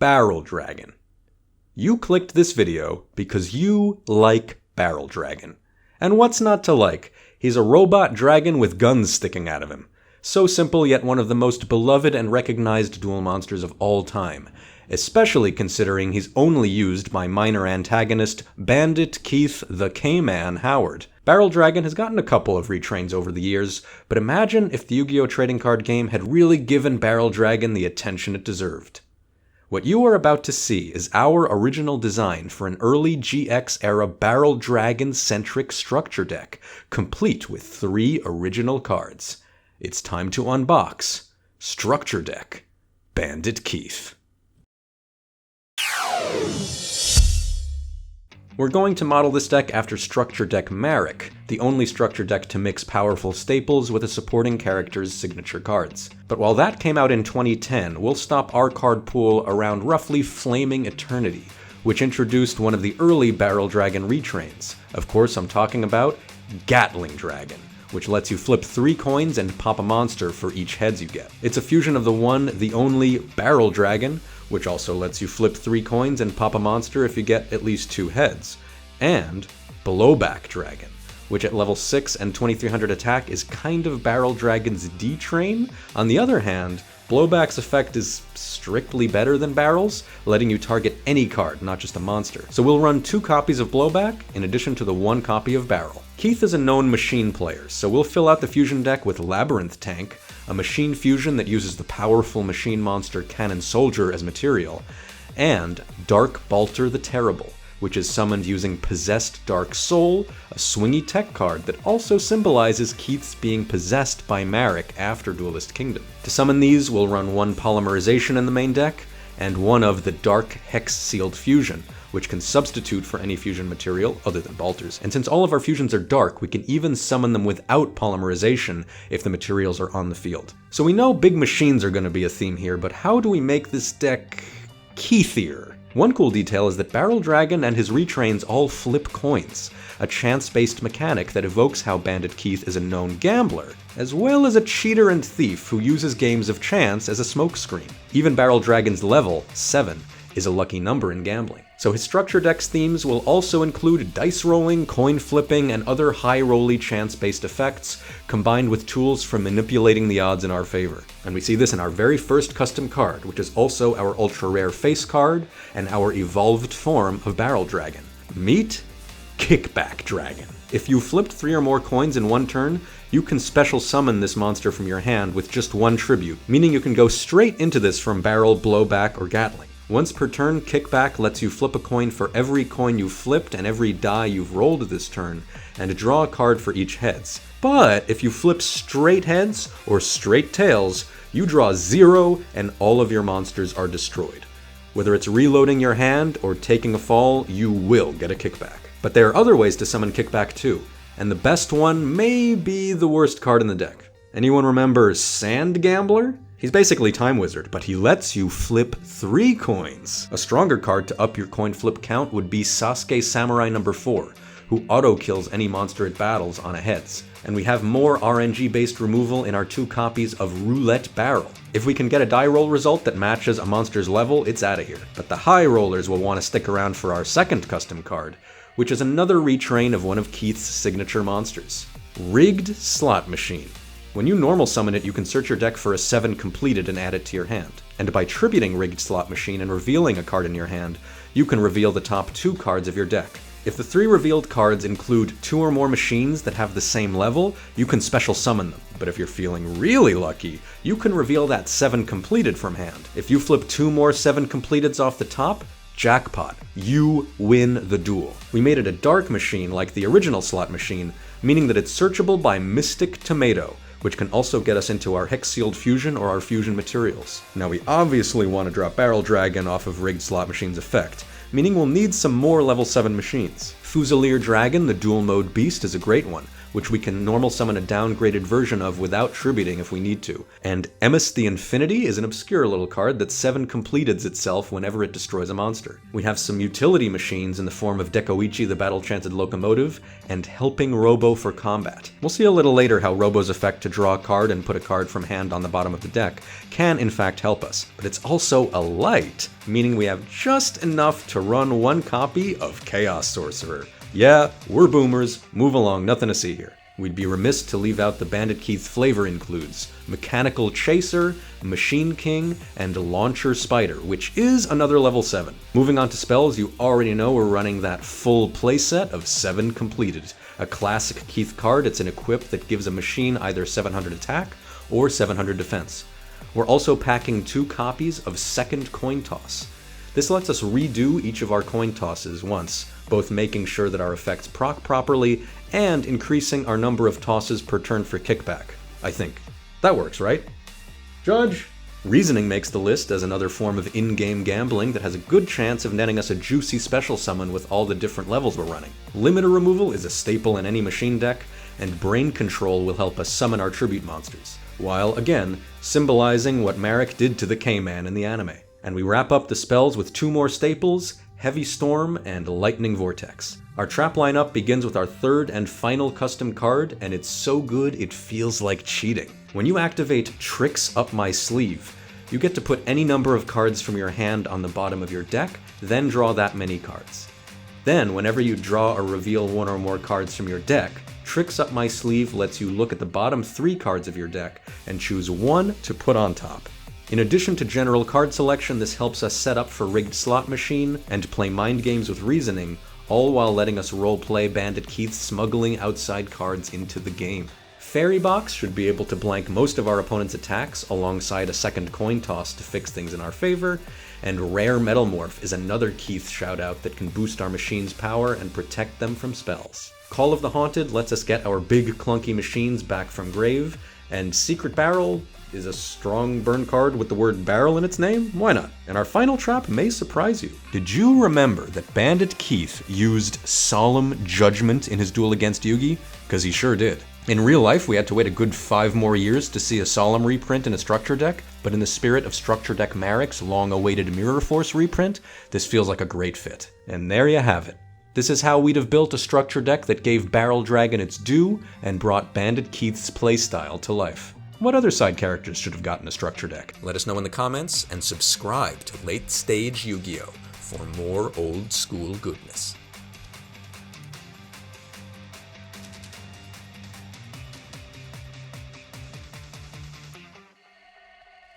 Barrel Dragon. You clicked this video because you like Barrel Dragon. And what's not to like? He's a robot dragon with guns sticking out of him. So simple, yet one of the most beloved and recognized duel monsters of all time, especially considering he's only used by minor antagonist Bandit Keith the K-Man Howard. Barrel Dragon has gotten a couple of retrains over the years, but imagine if the Yu-Gi-Oh! Trading card game had really given Barrel Dragon the attention it deserved. What you are about to see is our original design for an early GX-era Barrel Dragon-centric structure deck, complete with 3 original cards. It's time to unbox Structure Deck, Bandit Keith. We're going to model this deck after Structure Deck Marek, the only structure deck to mix powerful staples with a supporting character's signature cards. But while that came out in 2010, we'll stop our card pool around roughly Flaming Eternity, which introduced one of the early Barrel Dragon retrains. Of course, I'm talking about Gatling Dragon, which lets you flip 3 coins and pop a monster for each heads you get. It's a fusion of the one, the only Barrel Dragon, which also lets you flip 3 coins and pop a monster if you get at least 2 heads, and Blowback Dragon, which at level 6 and 2300 attack is kind of Barrel Dragon's D-Train. On the other hand, Blowback's effect is strictly better than Barrel's, letting you target any card, not just a monster. So we'll run 2 copies of Blowback, in addition to the 1 copy of Barrel. Keith is a known machine player, so we'll fill out the fusion deck with Labyrinth Tank, a machine fusion that uses the powerful machine monster Cannon Soldier as material, and Dark Balter the Terrible, which is summoned using Possessed Dark Soul, a swingy tech card that also symbolizes Keith's being possessed by Marek after Duelist Kingdom. To summon these, we'll run 1 Polymerization in the main deck, and 1 of the Dark Hex-sealed fusion, which can substitute for any fusion material other than Balter's. And since all of our fusions are dark, we can even summon them without polymerization if the materials are on the field. So we know big machines are going to be a theme here, but how do we make this deck Keithier? One cool detail is that Barrel Dragon and his retrains all flip coins, a chance-based mechanic that evokes how Bandit Keith is a known gambler, as well as a cheater and thief who uses games of chance as a smokescreen. Even Barrel Dragon's level, 7, is a lucky number in gambling. So his structure deck's themes will also include dice rolling, coin flipping, and other high-rolly chance-based effects, combined with tools for manipulating the odds in our favor. And we see this in our very first custom card, which is also our ultra-rare face card, and our evolved form of Barrel Dragon. Meet Kickback Dragon. If you flipped 3 or more coins in 1 turn, you can special summon this monster from your hand with just 1 tribute, meaning you can go straight into this from Barrel, Blowback, or Gatling. Once per turn, Kickback lets you flip a coin for every coin you've flipped and every die you've rolled this turn, and draw a card for each heads. But if you flip straight heads or straight tails, you draw 0 and all of your monsters are destroyed. Whether it's reloading your hand or taking a fall, you will get a Kickback. But there are other ways to summon Kickback too, and the best one may be the worst card in the deck. Anyone remember Sand Gambler? He's basically Time Wizard, but he lets you flip 3 coins. A stronger card to up your coin flip count would be Sasuke Samurai No. 4, who auto-kills any monster it battles on a heads. And we have more RNG-based removal in our 2 copies of Roulette Barrel. If we can get a die roll result that matches a monster's level, it's out of here. But the high rollers will want to stick around for our second custom card, which is another retrain of one of Keith's signature monsters, Rigged Slot Machine. When you normal summon it, you can search your deck for a 7 completed and add it to your hand. And by tributing Rigged Slot Machine and revealing a card in your hand, you can reveal the top 2 cards of your deck. If the 3 revealed cards include 2 or more machines that have the same level, you can special summon them. But if you're feeling really lucky, you can reveal that 7 completed from hand. If you flip 2 more 7 completeds off the top, jackpot. You win the duel. We made it a dark machine like the original slot machine, meaning that it's searchable by Mystic Tomato, which can also get us into our hex-sealed fusion or our fusion materials. Now we obviously want to drop Barrel Dragon off of Rigged Slot Machine's effect, meaning we'll need some more level 7 machines. Fusilier Dragon, the dual mode beast, is a great one, which we can normal summon a downgraded version of without tributing if we need to. And Emis the Infinity is an obscure little card that 7 completeds itself whenever it destroys a monster. We have some utility machines in the form of Dekoichi the Battle-Chanted Locomotive, and Helping Robo for combat. We'll see a little later how Robo's effect to draw a card and put a card from hand on the bottom of the deck can in fact help us, but it's also a light, meaning we have just enough to run 1 copy of Chaos Sorcerer. Yeah, we're boomers, move along, nothing to see here. We'd be remiss to leave out the Bandit Keith flavor includes Mechanical Chaser, Machine King, and Launcher Spider, which is another level 7. Moving on to spells, you already know we're running that full playset of 7 completed. A classic Keith card, it's an equip that gives a machine either 700 attack or 700 defense. We're also packing 2 copies of Second Coin Toss. This lets us redo each of our coin tosses once, both making sure that our effects proc properly and increasing our number of tosses per turn for kickback, I think. That works, right? Judge? Reasoning makes the list as another form of in-game gambling that has a good chance of netting us a juicy special summon with all the different levels we're running. Limiter removal is a staple in any machine deck, and Brain Control will help us summon our tribute monsters, while, again, symbolizing what Marek did to the K-Man in the anime. And we wrap up the spells with 2 more staples, Heavy Storm and Lightning Vortex. Our trap lineup begins with our 3rd and final custom card, and it's so good it feels like cheating. When you activate Tricks Up My Sleeve, you get to put any number of cards from your hand on the bottom of your deck, then draw that many cards. Then, whenever you draw or reveal 1 or more cards from your deck, Tricks Up My Sleeve lets you look at the bottom 3 cards of your deck and choose 1 to put on top. In addition to general card selection, this helps us set up for Rigged Slot Machine and play mind games with Reasoning, all while letting us roleplay Bandit Keith smuggling outside cards into the game. Fairy Box should be able to blank most of our opponent's attacks alongside a second coin toss to fix things in our favor, and Rare Metalmorph is another Keith shoutout that can boost our machine's power and protect them from spells. Call of the Haunted lets us get our big clunky machines back from grave, and Secret Barrel is a strong burn card with the word barrel in its name? Why not? And our final trap may surprise you. Did you remember that Bandit Keith used Solemn Judgment in his duel against Yugi? Because he sure did. In real life, we had to wait a good 5 more years to see a Solemn reprint in a Structure Deck, but in the spirit of Structure Deck Marek's long-awaited Mirror Force reprint, this feels like a great fit. And there you have it. This is how we'd have built a Structure Deck that gave Barrel Dragon its due and brought Bandit Keith's playstyle to life. What other side characters should have gotten a Structure Deck? Let us know in the comments, and subscribe to Late Stage Yu-Gi-Oh! For more old school goodness.